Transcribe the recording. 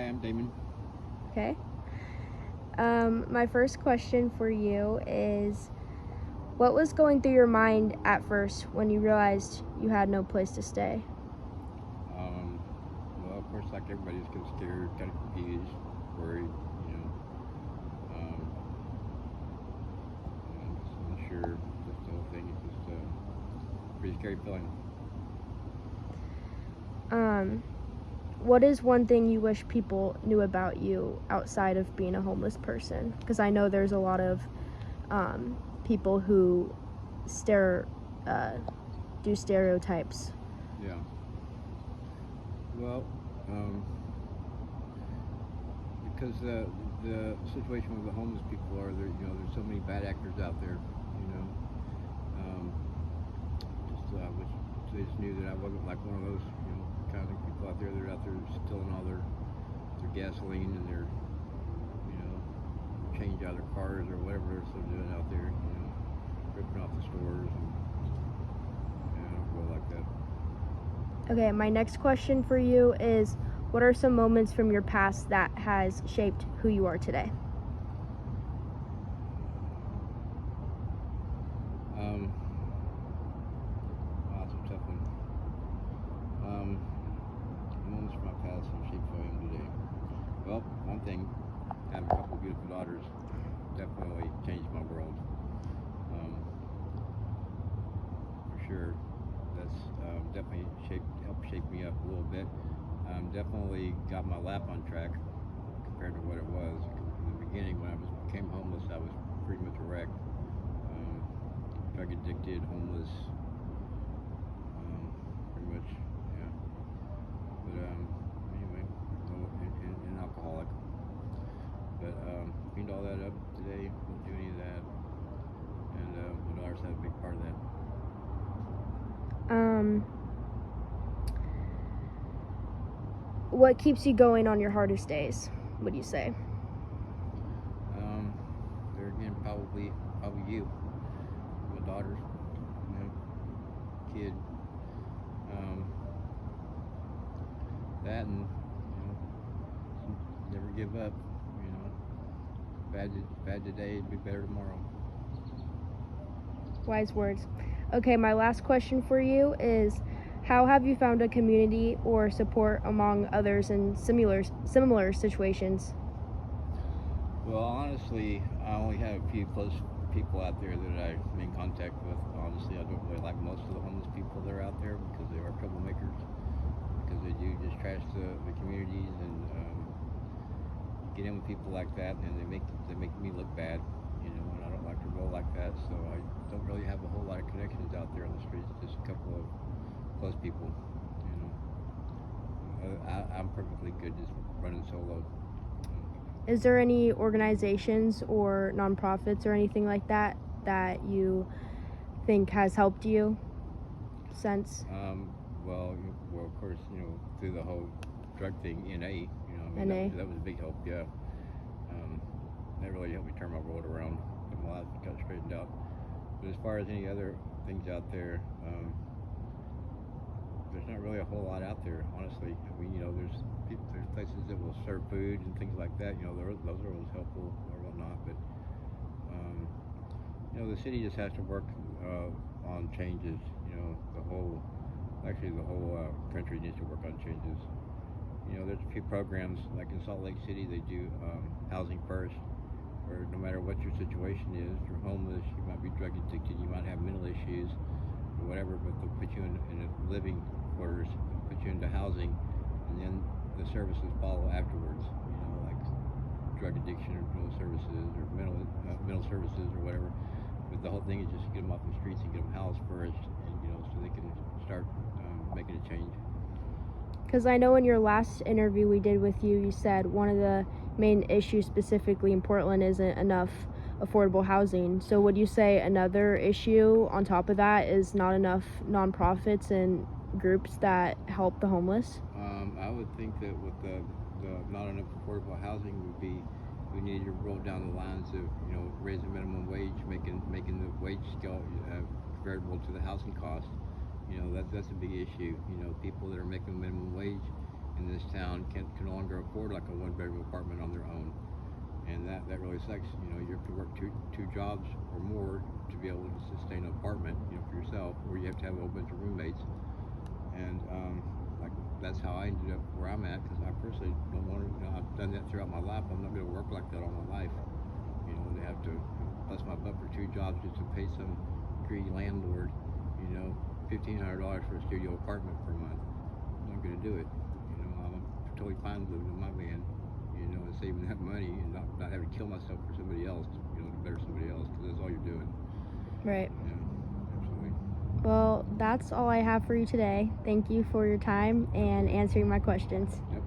I'm Damon. Okay. My first question for you is, what was going through your mind at first when you realized you had no place to stay? Um, well, of course, like everybody's kind of scared, kind of confused, worried. You know, um, just unsure. Just the whole thing is just a pretty scary feeling. Um, what is one thing you wish people knew about you outside of being a homeless person? Because I know there's a lot of people who stare, uh, do stereotypes. Yeah. Well, because the situation with the homeless people are there. There's so many bad actors out there. You know, um, just wish they just knew that I wasn't like one of those. Kind of people out there that are out there stealing all their gasoline and their you know change out of their cars or whatever they're still doing out there. Ripping off the stores and I don't go like that. Okay, my next question for you is, what are some moments from your past that has shaped who you are today? Um, wow, that's a tough one. Um, Moments from my past and shape who I am today. Well, one thing, having a couple of beautiful daughters definitely changed my world. Um, for sure, that's definitely helped shape me up a little bit. Definitely got my lap on track compared to what it was. In the beginning, when I became homeless, I was pretty much a wreck. Um, Drug addicted, homeless, pretty much, yeah. But anyway, an alcoholic. But cleaned all that up today. Won't do any of that, and my daughters have a big part of that. Um, what keeps you going on your hardest days, would you say? Um, there again, probably you, my daughters, kid. Um, that and never give up. You know, bad today, it'd be better tomorrow. Wise words. Okay, my last question for you is, how have you found a community or support among others in similar situations? Well, honestly, I only have a few close people out there that I'm in contact with. Honestly, I don't really like most of the homeless people that are out there because they are troublemakers. Because they do just trash the communities and get in with people like that, and they make me look bad. And I don't like to roll like that, so I don't really have a whole lot of connections out there on the streets. Just a couple of close people. You know, I'm perfectly good just running solo. Is there any organizations or nonprofits or anything like that that you think has helped you since? Well, of course, through the whole drug thing, NA, I mean, that was NA? that was a big help. Yeah, um, that really helped me turn my world around, get my life got straightened out. But as far as any other things out there, there's not really a whole lot out there, honestly. I mean, there's places that will serve food and things like that. Those are always helpful or whatnot. But um, the city just has to work on changes. The whole country needs to work on changes. There's a few programs like in Salt Lake City. They do housing first, where no matter what your situation is, you're homeless, you might be drug addicted, you might have mental issues, or whatever, but they'll put you in a living quarters, put you into housing, and then the services follow afterwards. Like drug addiction or drug services or mental services or whatever. But the whole thing is just to get them off the streets and get them housed first, and so they can start making a change. Because I know in your last interview we did with you, you said one of the main issues specifically in Portland isn't enough affordable housing. So would you say another issue on top of that is not enough nonprofits and groups that help the homeless? I would think that with the not enough affordable housing would be we need to roll down the lines of raising minimum wage, making the wage scale comparable to the housing cost. That's a big issue. People that are making minimum wage, and this town can no longer afford like a one-bedroom apartment on their own, and that really sucks. You know, you have to work two jobs or more to be able to sustain an apartment, you know, for yourself, or you have to have a whole bunch of roommates. And like that's how I ended up where I'm at, because I personally don't want to. You know, I've done that throughout my life. I'm not going to work like that all my life. You know, they have to bust my butt for two jobs just to pay some greedy landlord, you know, $1,500 for a studio apartment per month. I'm not going to do it. You know, I'm totally fine living in my van, you know, and saving that money and not having to kill myself for somebody else, you know, to better somebody else, because that's all you're doing. Right. Yeah, absolutely. Well, that's all I have for you today. Thank you for your time and answering my questions. Yep.